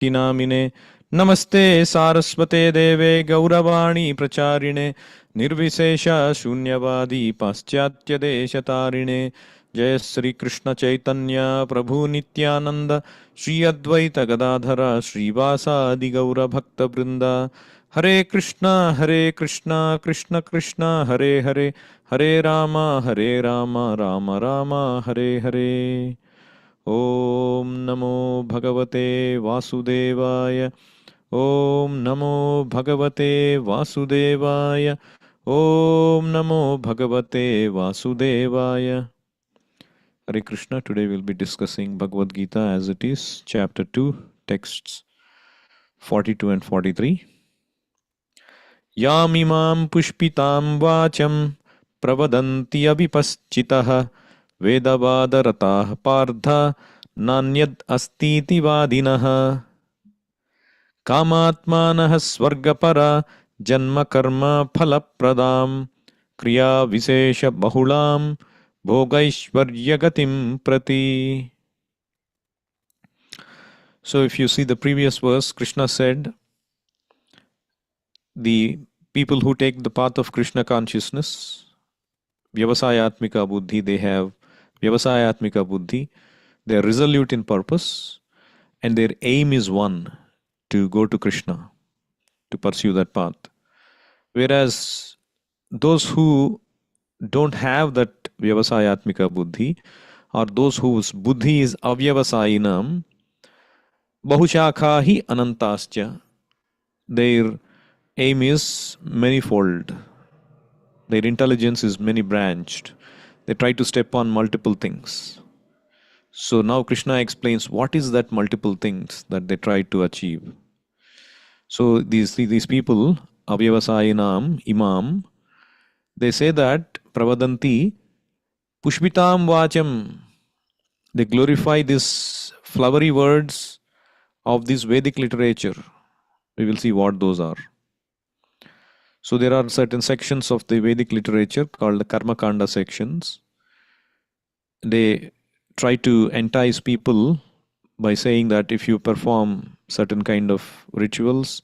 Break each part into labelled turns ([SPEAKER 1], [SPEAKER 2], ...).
[SPEAKER 1] Namine Namaste Saraswate Deve Gauravani Pracharine Nirvisesha Shunyavadi Paschatya Deshatarine Jai Sri Krishna Chaitanya Prabhu Nityananda Sri Advaita Gadadhara Srivasa Adi Gaura Bhakta Brinda Hare Krishna Krishna Krishna Hare Hare Hare Rama Rama Rama Hare Hare ॐ नमो भगवते वासुदेवाय ॐ नमो भगवते वासुदेवाय ॐ नमो भगवते वासुदेवाय Hare Krishna. Today we'll be discussing Bhagavad Gita as it is, chapter 2, texts 42 and 43. Yamimam pushpitam vacham pravadanti avipaschitah Vedavadarata Partha Nanyad Astiti Vadinah Kamatmanah Swargapara Janma Karma Phalapradam Kriya Visesha Bahulam Bhogaishvaryagatim Prati. So if you see the previous verse, Krishna said, the people who take the path of Krishna consciousness, Vyavasayatmika Buddhi, they have Vyavasayatmika Buddhi, they are resolute in purpose, and their aim is one, to go to Krishna, to pursue that path. Whereas those who don't have that Vyavasayatmika Buddhi, or those whose Buddhi is Avyavasayinam, Bahushakhahi Anantascha, their aim is manifold. Their intelligence is many branched. They try to step on multiple things. So now Krishna explains what is that multiple things that they try to achieve. So these people, Avyavasayinam, Imam, they say that Pravadanti Pushpitam Vacham. They glorify these flowery words of this Vedic literature. We will see what those are. So there are certain sections of the Vedic literature called the Karma Kanda sections. They try to entice people by saying that if you perform certain kind of rituals,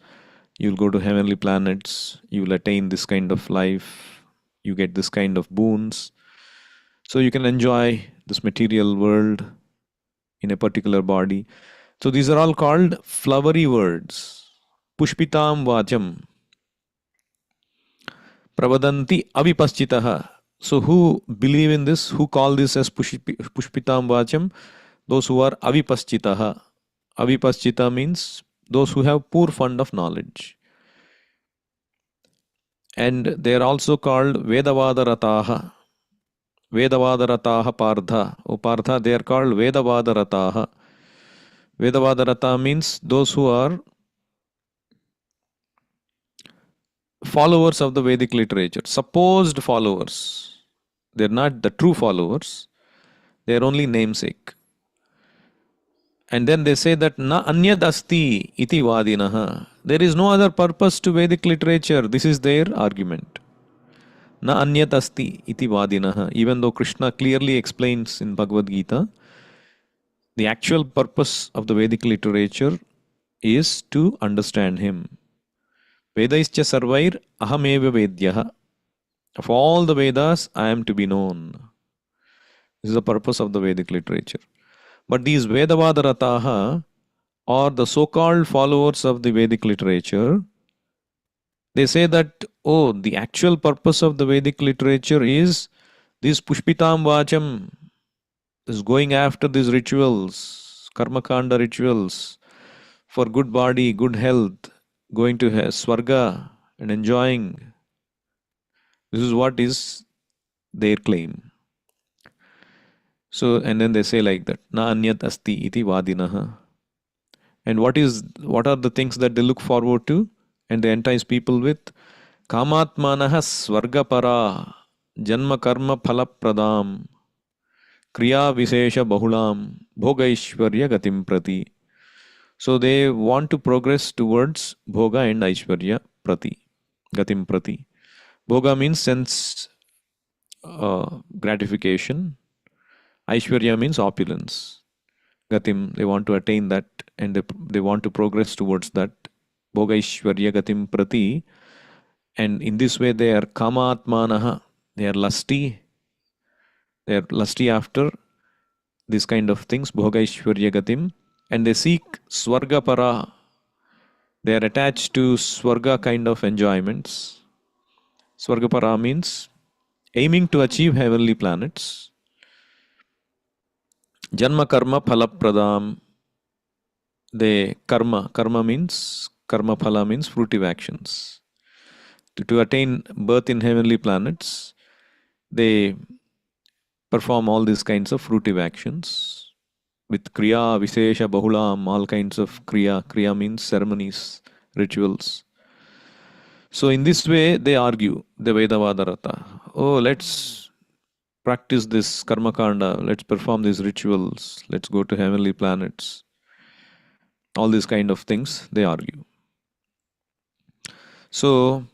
[SPEAKER 1] you'll go to heavenly planets, you'll attain this kind of life, you get this kind of boons. So you can enjoy this material world in a particular body. So these are all called flowery words. Pushpitam Vacham. Pravadanti Avipaschitaha. So who believe in this? Who call this as Pushpitam Vacham? Those who are Avipaschitaha. Avipaschita means those who have poor fund of knowledge. And they are also called Vedavadarataha. Vedavadarataha Partha. O Partha, they are called Vedavadarataha. Vedavadarata means those who are followers of the Vedic literature, supposed followers. They're not the true followers, they're only namesake. And then they say that na anyad asti iti vadinaha. There is no other purpose to Vedic literature. This is their argument. Na anyad asti iti vadinaha. Even though Krishna clearly explains in Bhagavad Gita, the actual purpose of the Vedic literature is to understand him. Vedaischa sarvair ahameva vedyaha. Of all the Vedas, I am to be known. This is the purpose of the Vedic literature. But these Vedavadarataha, or the so-called followers of the Vedic literature, they say that, oh, the actual purpose of the Vedic literature is this Pushpitam Vacham, is going after these rituals, Karma Kanda rituals, for good body, good health, going to Swarga and enjoying. This is what is their claim. So, and then they say like that, na anyat asti iti vadinaha. And what are the things that they look forward to? And they entice people with kamatmanaha swargapara janma karma phalapradam kriya visesha bahulam bhogaishvarya gatim prati. So they want to progress towards bhoga and aishvarya prati, gatim prati. Bhoga means sense gratification. Aishwarya means opulence. gatim. They want to attain that, and they want to progress towards that. Bhogaishwarya gatim prati. And in this way, they are kamatmanaha. They are lusty. They are lusty after these kind of things, Bhogaishwarya gatim. And they seek swarga para. They are attached to swarga kind of enjoyments. Swarga para means aiming to achieve heavenly planets. Janma karma phala pradam. They karma means karma phala means fruitive actions. To attain birth in heavenly planets, they perform all these kinds of fruitive actions with kriya, vishesha, bahulam, all kinds of kriya. Kriya means ceremonies, rituals. So in this way, they argue the Vedavadarata. Oh, let's practice this karma kanda. Let's perform these rituals. Let's go to heavenly planets. All these kind of things they argue. So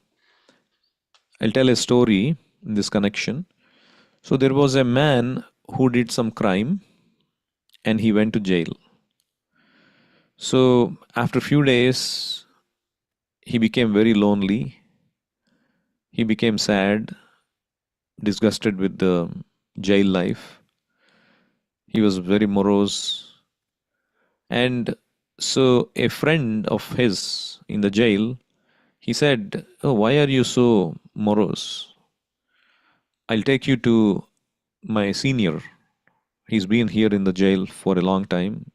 [SPEAKER 1] I'll tell a story in this connection. So there was a man who did some crime and he went to jail. So after a few days, he became very lonely. He became sad, disgusted with the jail life. He was very morose. And so a friend of his in the jail, he said, "Oh, why are you so morose? I'll take you to my senior. He's been here in the jail for a long time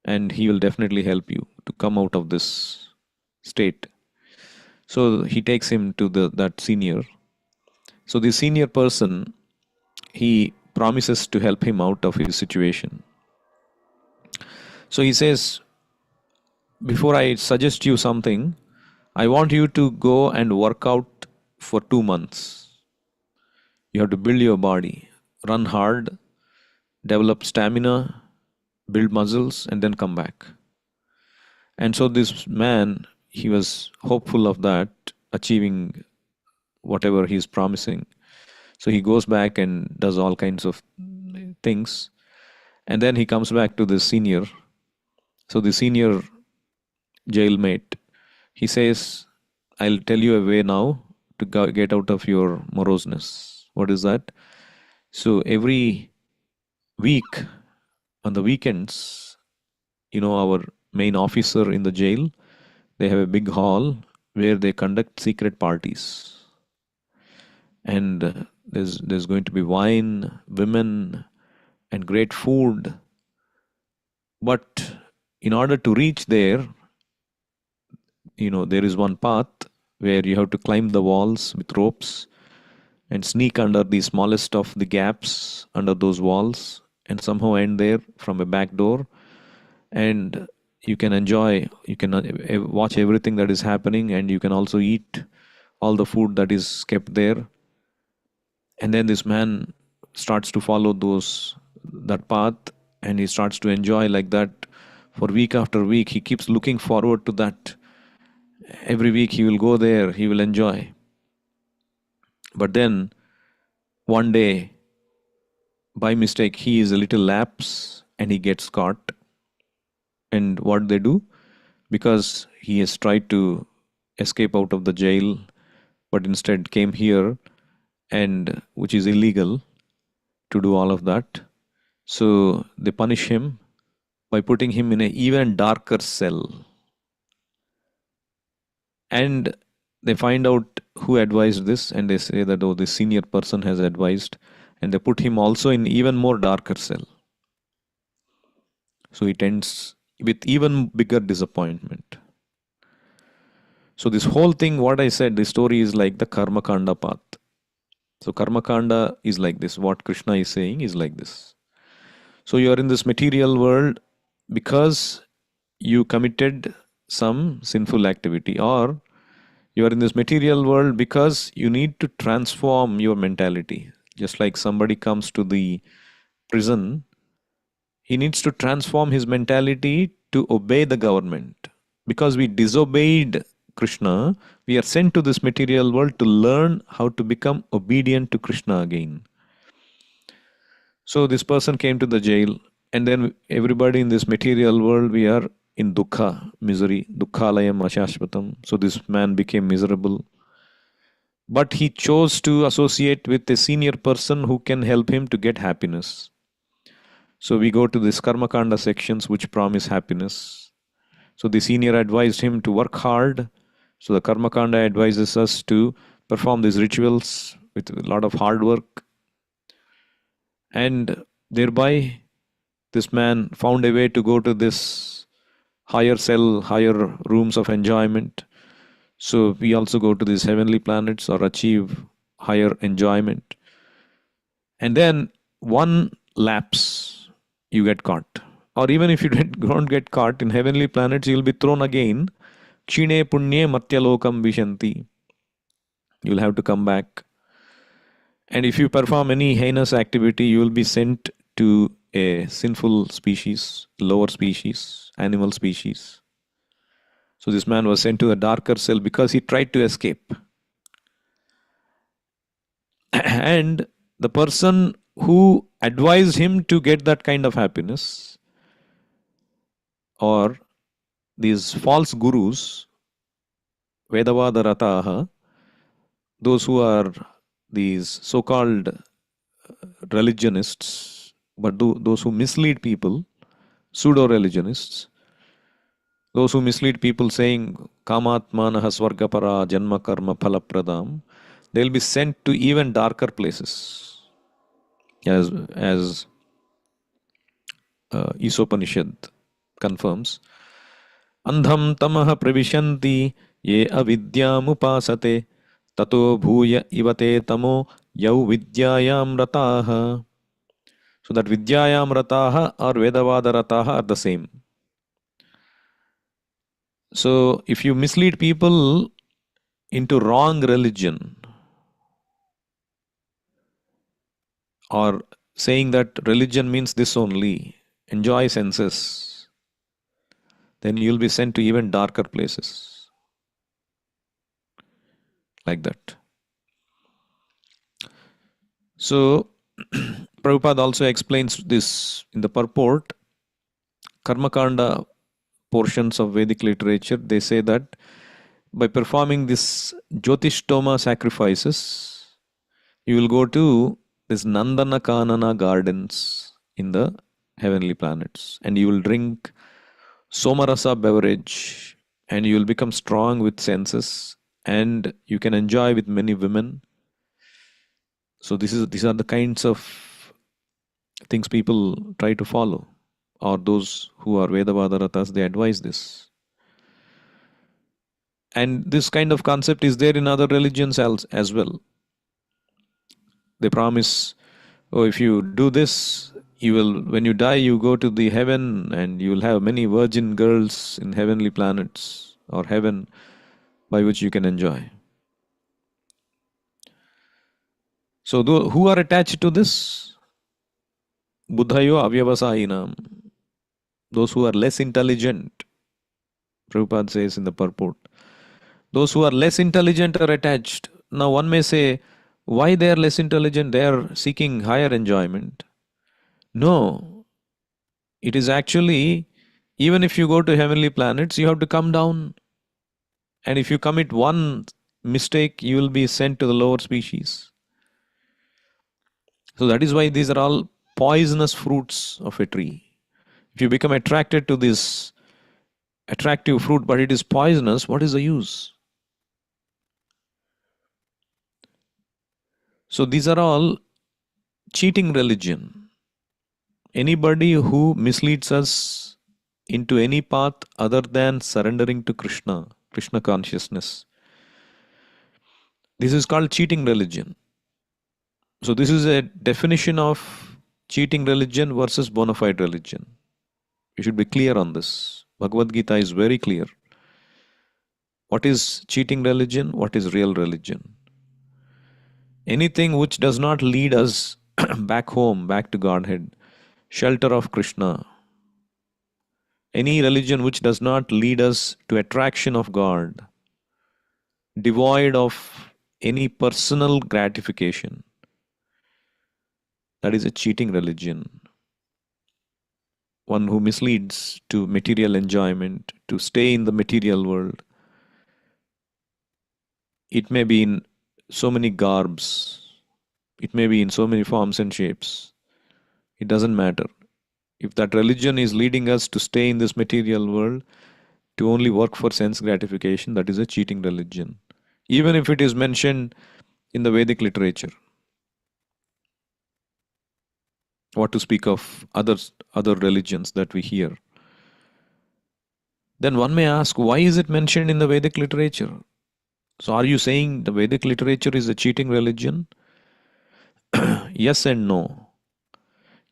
[SPEAKER 1] and he will definitely help you to come out of this state." So he takes him to that senior. So the senior person, he promises to help him out of his situation. So he says, "Before I suggest you something, I want you to go and work out for 2 months. You have to build your body, run hard, develop stamina, build muscles, and then come back." And so this man, he was hopeful of that, achieving whatever he's promising. So he goes back and does all kinds of things. And then he comes back to the senior. So the senior jailmate, he says, "I'll tell you a way now to get out of your moroseness." What is that? So every week, on the weekends, our main officer in the jail, they have a big hall where they conduct secret parties. And there's going to be wine, women, and great food. But in order to reach there, there is one path where you have to climb the walls with ropes and sneak under the smallest of the gaps under those walls and somehow end there from a back door. And you can enjoy, you can watch everything that is happening, and you can also eat all the food that is kept there. And then this man starts to follow that path, and he starts to enjoy like that for week after week. He keeps looking forward to that. Every week he will go there, he will enjoy. But then one day, by mistake, he is a little lapse and he gets caught. And what they do? Because he has tried to escape out of the jail, but instead came here, and which is illegal to do all of that. So they punish him by putting him in an even darker cell. And they find out who advised this, and they say that, oh, this senior person has advised, and they put him also in even more darker cell. So it ends with even bigger disappointment. So this whole thing, what I said, the story is like the karma kanda path. So karma kanda is like this. What Krishna is saying is like this. So you are in this material world because you committed some sinful activity, or you are in this material world because you need to transform your mentality. Just like somebody comes to the prison, he needs to transform his mentality to obey the government. Because we disobeyed Krishna, we are sent to this material world to learn how to become obedient to Krishna again. So this person came to the jail And then everybody in this material world, we are in dukkha, misery, dukkhalayam ashashvatam. So this man became miserable. But he chose to associate with a senior person who can help him to get happiness. So we go to this Karmakanda sections which promise happiness. So the senior advised him to work hard. So the Karmakanda advises us to perform these rituals with a lot of hard work. And thereby, this man found a way to go to this higher cell, higher rooms of enjoyment. So we also go to these heavenly planets or achieve higher enjoyment. And then one lapse, you get caught. Or even if you don't get caught in heavenly planets, you'll be thrown again. Kshine punye matyalokam vishanti. You'll have to come back. And if you perform any heinous activity, you will be sent to a sinful species, lower species, animal species. So this man was sent to a darker cell because he tried to escape. And the person who advised him to get that kind of happiness, or these false gurus, Vedavada Rataha, those who are these so called religionists, but those who mislead people, pseudo religionists, those who mislead people saying Kamatmanaha Swargapara Janma Karma Phalapradam, they'll be sent to even darker places. As Isopanishad confirms, Andham Tamaha Pravishanti Ye Avidyamupasate Tato Bhuya Ivate Tamo Yau Vidyayam Rataha. So that Vidyayam Rataha or Vedavada Rataha are the same. So if you mislead people into wrong religion, or saying that religion means this only, enjoy senses, then you'll be sent to even darker places. Like that. So, Prabhupada also explains this in the purport. Karmakanda portions of Vedic literature, they say that by performing this Jyotishtoma sacrifices, you will go to this Nandana Kanana gardens in the heavenly planets, and you will drink Somarasa beverage, and you will become strong with senses, and you can enjoy with many women. So these are the kinds of things people try to follow, or those who are Vedavadaratas, they advise this. And this kind of concept is there in other religions as well. They promise, oh, if you do this, you will, when you die, you go to the heaven, and you will have many virgin girls in heavenly planets or heaven by which you can enjoy. So who are attached to this? Buddhayo avyavasayinam. Those who are less intelligent, Prabhupada says in the purport. Those who are less intelligent are attached. Now one may say, why they are less intelligent? They are seeking higher enjoyment. No, it is actually, even if you go to heavenly planets, you have to come down. And if you commit one mistake, you will be sent to the lower species. So that is why these are all poisonous fruits of a tree. If you become attracted to this attractive fruit, but it is poisonous, what is the use? So these are all cheating religion. Anybody who misleads us into any path other than surrendering to Krishna, Krishna consciousness, this is called cheating religion. So this is a definition of cheating religion versus bona fide religion. You should be clear on this. Bhagavad Gita is very clear. What is cheating religion? What is real religion? Anything which does not lead us back home, back to Godhead, shelter of Krishna. Any religion which does not lead us to attraction of God, devoid of any personal gratification, that is a cheating religion. one who misleads to material enjoyment, to stay in the material world. It may be in so many garbs, it may be in so many forms and shapes. It doesn't matter. If that religion is leading us to stay in this material world, to only work for sense gratification, that is a cheating religion. Even if it is mentioned in the Vedic literature. What to speak of other religions that we hear. Then one may ask, why is it mentioned in the Vedic literature? So are you saying the Vedic literature is a cheating religion? Yes and no.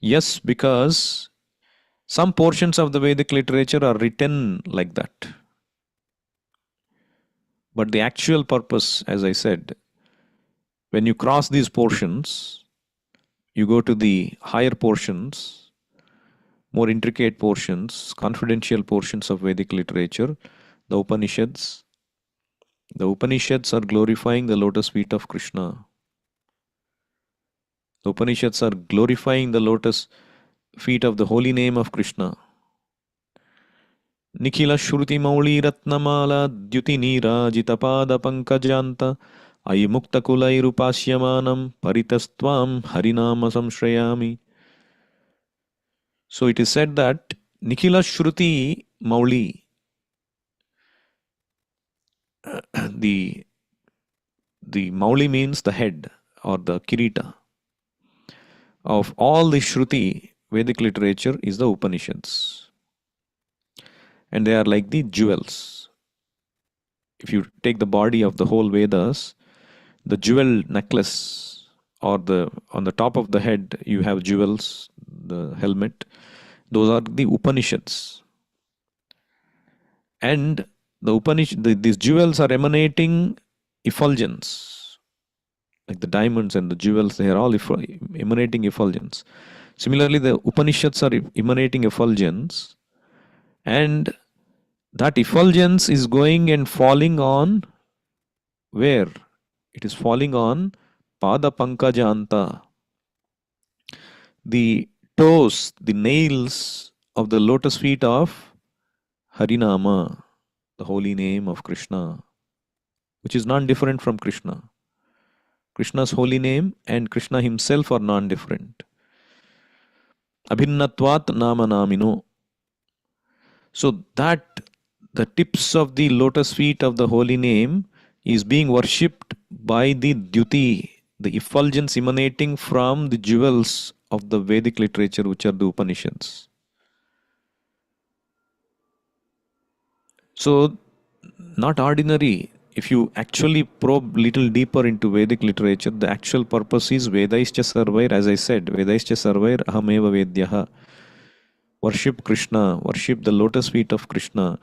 [SPEAKER 1] Yes, because some portions of the Vedic literature are written like that. But the actual purpose, as I said, when you cross these portions, you go to the higher portions, more intricate portions, confidential portions of Vedic literature, the Upanishads. The Upanishads are glorifying the lotus feet of Krishna. The Upanishads are glorifying the lotus feet of the holy name of Krishna. Nikhila Shruti Mauli Ratnamala Dyuti Nirajitapada Pankajanta Ayimukta Kulairupasyamanam Paritastvam Harinama Samshrayami. So it is said that Nikhila Shruti Mauli, the Mauli means the head or the Kirita of all the Shruti Vedic literature is the Upanishads. And they are like the jewels. If you take the body of the whole Vedas, the jewel necklace or on the top of the head you have jewels, the helmet, those are the Upanishads. And these jewels are emanating effulgence. Like the diamonds and the jewels, they are all emanating effulgence. Similarly, the Upanishads are emanating effulgence, and that effulgence is going and falling on where? It is falling on Pada Pankajanta, the toes, the nails of the lotus feet of Harinama, the holy name of Krishna, which is non-different from Krishna. Krishna's holy name and Krishna himself are non-different. Abhinnatvat nama namino. So that the tips of the lotus feet of the holy name is being worshipped by the Dyuti, the effulgence emanating from the jewels of the Vedic literature, which are the Upanishads. So, not ordinary. If you actually probe little deeper into Vedic literature, the actual purpose is Vedaischa Sarvair, as I said, Vedaischa Sarvair Ahameva Vedyaha. Worship Krishna, worship the lotus feet of Krishna,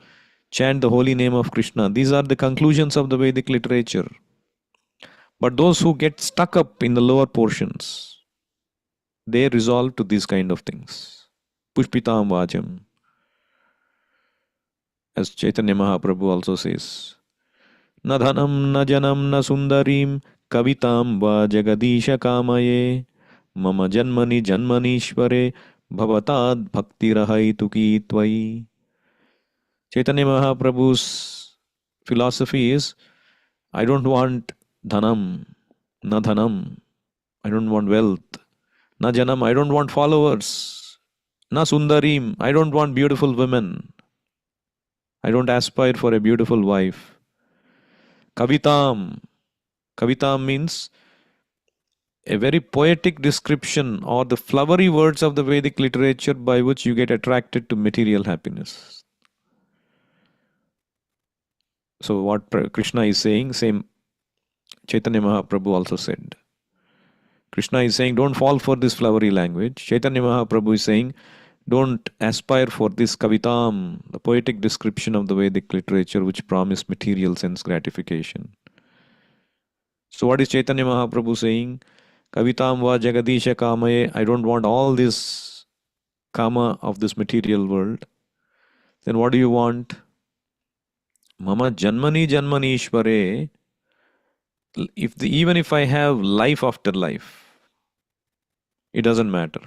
[SPEAKER 1] chant the holy name of Krishna. These are the conclusions of the Vedic literature. But those who get stuck up in the lower portions, they resolve to these kind of things. Pushpitam Vajam. As Chaitanya Mahaprabhu also says, Na dhanam na janam na sundarim kavitam va jagadisha kamaye mama janmani janmanishvare bhavatad bhakti rahai tvai. Chaitanya Mahaprabhu's philosophy is, I don't want dhanam, na dhanam, I don't want wealth, na janam, I don't want followers, na sundarim, I don't want beautiful women, I don't aspire for a beautiful wife. Kavitam, kavitam means a very poetic description or the flowery words of the Vedic literature by which you get attracted to material happiness. So what Krishna is saying, same Chaitanya Mahaprabhu also said. Krishna is saying, don't fall for this flowery language. Chaitanya Mahaprabhu is saying, don't aspire for this kavitam, the poetic description of the Vedic literature which promise material sense gratification. So what is Chaitanya Mahaprabhu saying? Kavitam va jagadisha kamaye, I don't want all this kama of this material world. Then what do you want? Mama janmani janmani ishvare, even if I have life after life, it doesn't matter.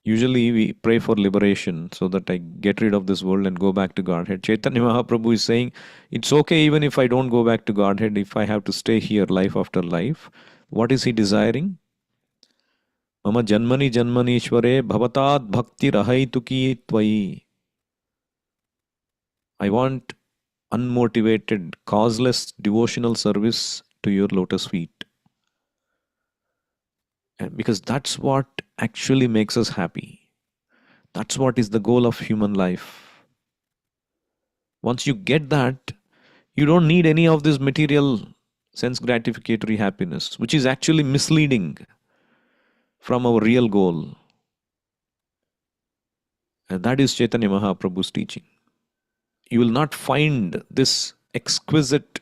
[SPEAKER 1] Usually we pray for liberation so that I get rid of this world and go back to Godhead. Chaitanya Mahaprabhu is saying, it's okay even if I don't go back to Godhead, if I have to stay here life after life. What is he desiring? Mama janmani janmani ishware bhavatad bhakti rahaituki tvai. I want unmotivated, causeless devotional service to your lotus feet. And because that's what actually makes us happy. That's what is the goal of human life. Once you get that, you don't need any of this material sense gratificatory happiness, which is actually misleading from our real goal. And that is Chaitanya Mahaprabhu's teaching. You will not find this exquisite,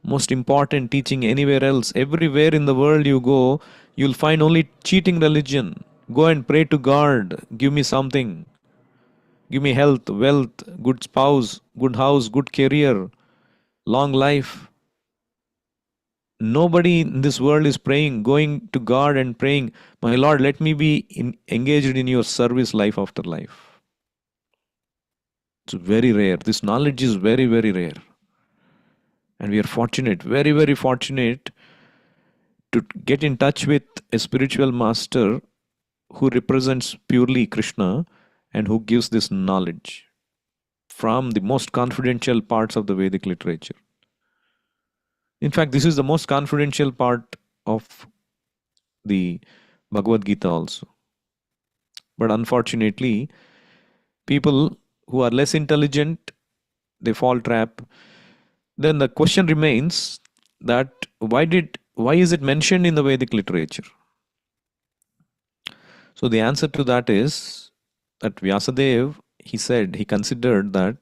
[SPEAKER 1] most important teaching anywhere else. Everywhere in the world you go, you'll find only cheating religion. Go and pray to God. Give me something. Give me health, wealth, good spouse, good house, good career, long life. Nobody in this world is praying, going to God and praying, my Lord, let me be engaged in your service life after life. It's very rare. This knowledge is very, very rare. And we are fortunate, very, very fortunate to get in touch with a spiritual master who represents purely Krishna and who gives this knowledge from the most confidential parts of the Vedic literature. In fact, this is the most confidential part of the Bhagavad Gita also. But unfortunately, people who are less intelligent, they fall trap. Then the question remains that why is it mentioned in the Vedic literature? So the answer to that is that Vyasadeva, he considered that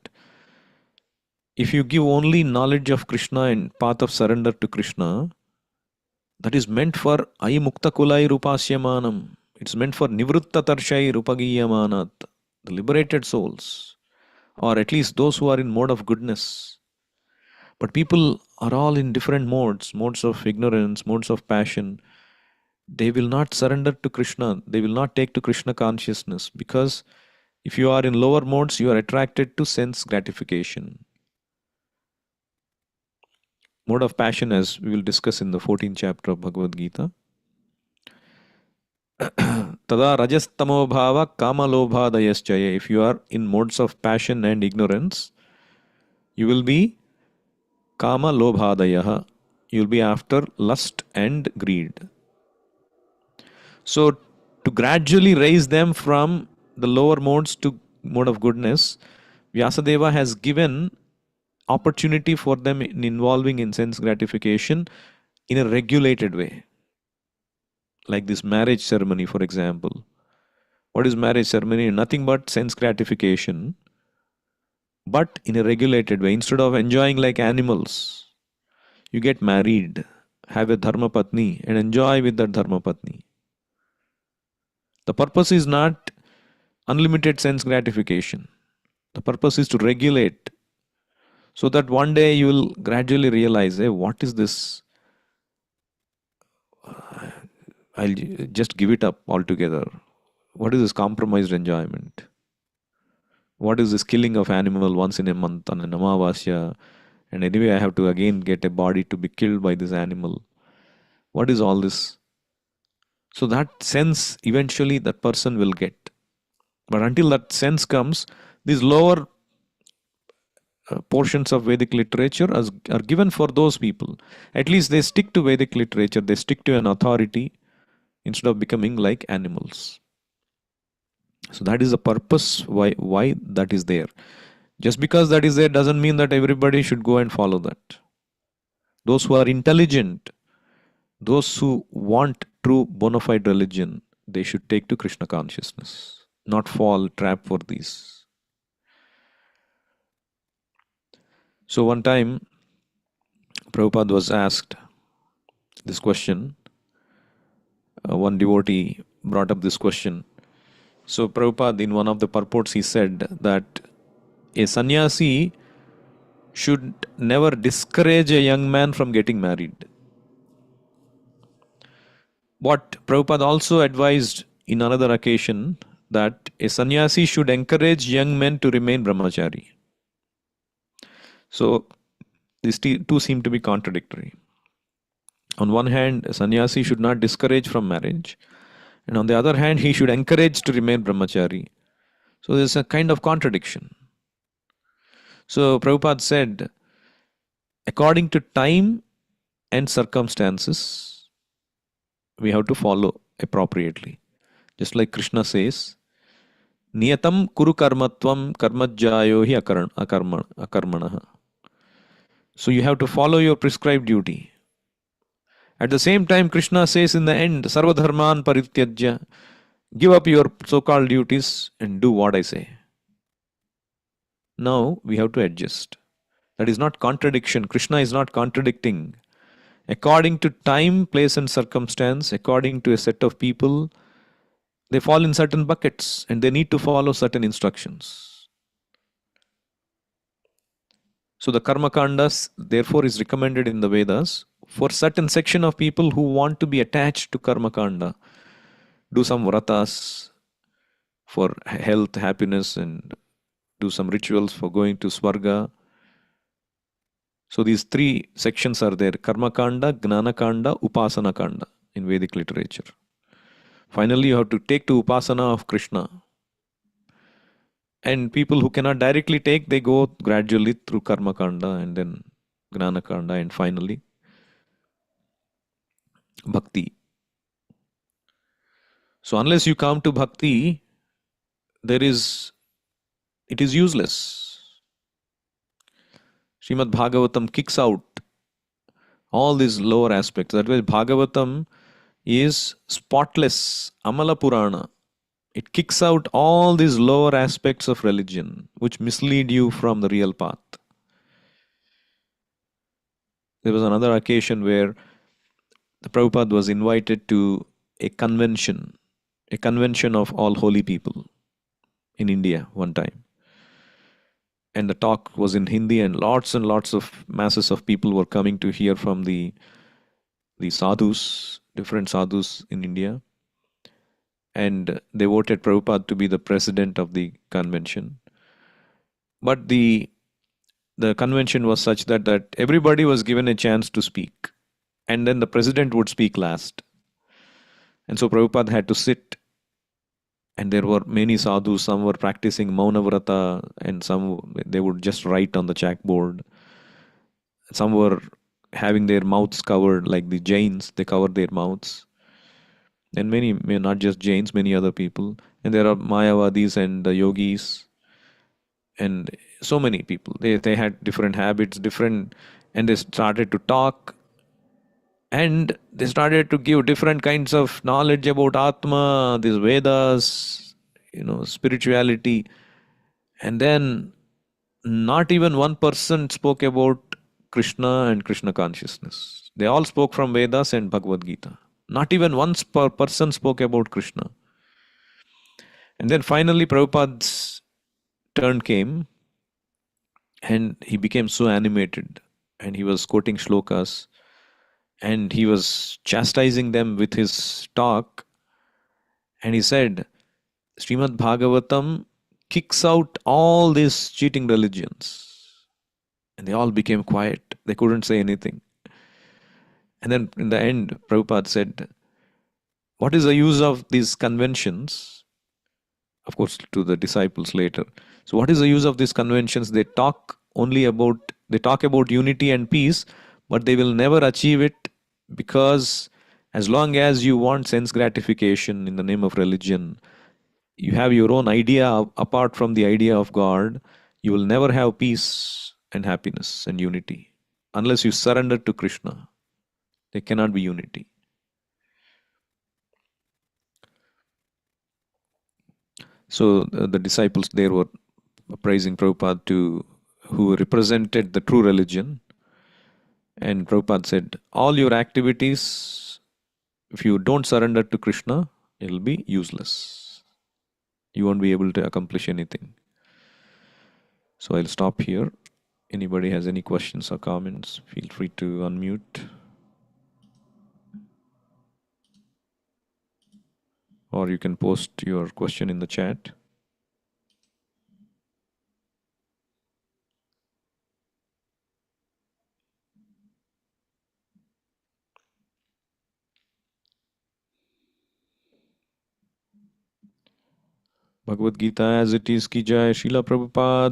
[SPEAKER 1] if you give only knowledge of Krishna and path of surrender to Krishna, that is meant for Ayimukta Kulai Rupasyamanam. It's meant for Nivrutta Tarshai Rupagiyamanat, the liberated souls, or at least those who are in mode of goodness. But people are all in different modes of ignorance, modes of passion. They will not surrender to Krishna. They will not take to Krishna consciousness because if you are in lower modes, you are attracted to sense gratification. Mode of passion, as we will discuss in the 14th chapter of Bhagavad Gita. Tada rajastamo bhava kama lobhadayaschaya. If you are in modes of passion and ignorance, you will be kama lobhadayaha. You will be after lust and greed. So, to gradually raise them from the lower modes to mode of goodness, Vyasadeva has given opportunity for them in involving in sense gratification in a regulated way. Like this marriage ceremony, for example. What is marriage ceremony? Nothing but sense gratification, but in a regulated way. Instead of enjoying like animals, you get married, have a dharma patni, and enjoy with that dharma patni. The purpose is not unlimited sense gratification. The purpose is to regulate so that one day you will gradually realize, hey, what is this? I'll just give it up altogether. What is this compromised enjoyment? What is this killing of animal once in a month on an Amavasya? And anyway, I have to again get a body to be killed by this animal. What is all this? So that sense eventually that person will get. But until that sense comes, these lower portions of Vedic literature are given for those people. At least they stick to Vedic literature, they stick to an authority instead of becoming like animals. So that is the purpose why that is there. Just because that is there doesn't mean that everybody should go and follow that. Those who are intelligent, those who want true bona fide religion, they should take to Krishna consciousness, not fall trap for these. So one time, Prabhupada was asked this question. One devotee brought up this question. So Prabhupada, in one of the purports, he said that a sannyasi should never discourage a young man from getting married. What Prabhupada also advised in another occasion that a sannyasi should encourage young men to remain brahmachari. So these two seem to be contradictory. On one hand, a sannyasi should not discourage from marriage, and on the other hand, he should encourage to remain brahmachari. So there's a kind of contradiction. So Prabhupada said, according to time and circumstances, we have to follow appropriately. Just like Krishna says, Niyatam kuru karmatvam karmajjayo hi akarmanaha. So you have to follow your prescribed duty. At the same time, Krishna says in the end, Sarvadharman parityajya, give up your so-called duties and do what I say. Now we have to adjust. That is not contradiction. Krishna is not contradicting. According to time, place, and circumstance, according to a set of people, they fall in certain buckets and they need to follow certain instructions. So the karma kandas, therefore, is recommended in the Vedas for certain section of people who want to be attached to karma kanda. Do some vratas for health, happiness, and do some rituals for going to Swarga. So these three sections are there: Karma Kanda, Gnana Kanda, Upasana Kanda in Vedic literature. Finally, you have to take to Upasana of Krishna. And people who cannot directly take, they go gradually through Karma Kanda and then Gnana Kanda and finally Bhakti. So unless you come to Bhakti, it is useless. Srimad Bhagavatam kicks out all these lower aspects. That way, Bhagavatam is spotless, Amala Purana. It kicks out all these lower aspects of religion which mislead you from the real path. There was another occasion where the Prabhupada was invited to a convention of all holy people in India one time. And the talk was in Hindi, and lots of masses of people were coming to hear from the sadhus, different sadhus in India. And they voted Prabhupada to be the president of the convention. But the convention was such that everybody was given a chance to speak. And then the president would speak last. And so Prabhupada had to sit. And there were many sadhus, some were practicing Mauna and some they would just write on the chalkboard. Some were having their mouths covered, like the Jains, they covered their mouths. And many, not just Jains, many other people. And there are Mayavadis and the yogis. And so many people. They had different habits, and they started to talk. And they started to give different kinds of knowledge about Atma, these Vedas, spirituality. And then not even one person spoke about Krishna and Krishna consciousness. They all spoke from Vedas and Bhagavad Gita. Not even one person spoke about Krishna. And then finally Prabhupada's turn came and he became so animated and he was quoting shlokas. And he was chastising them with his talk. And he said, Srimad Bhagavatam kicks out all these cheating religions. And they all became quiet. They couldn't say anything. And then in the end, Prabhupada said, what is the use of these conventions? Of course, to the disciples later. So what is the use of these conventions? They talk about unity and peace, but they will never achieve it. Because as long as you want sense gratification in the name of religion, you have your own idea apart from the idea of God, you will never have peace and happiness and unity. Unless you surrender to Krishna, there cannot be unity. So the disciples there were praising Prabhupada who represented the true religion. And Prabhupada said, all your activities, if you don't surrender to Krishna, it will be useless. You won't be able to accomplish anything. So I'll stop here. Anybody has any questions or comments, feel free to unmute. or you can post your question in the chat. Bhagavad Gita as it is ki jai, Srila Prabhupada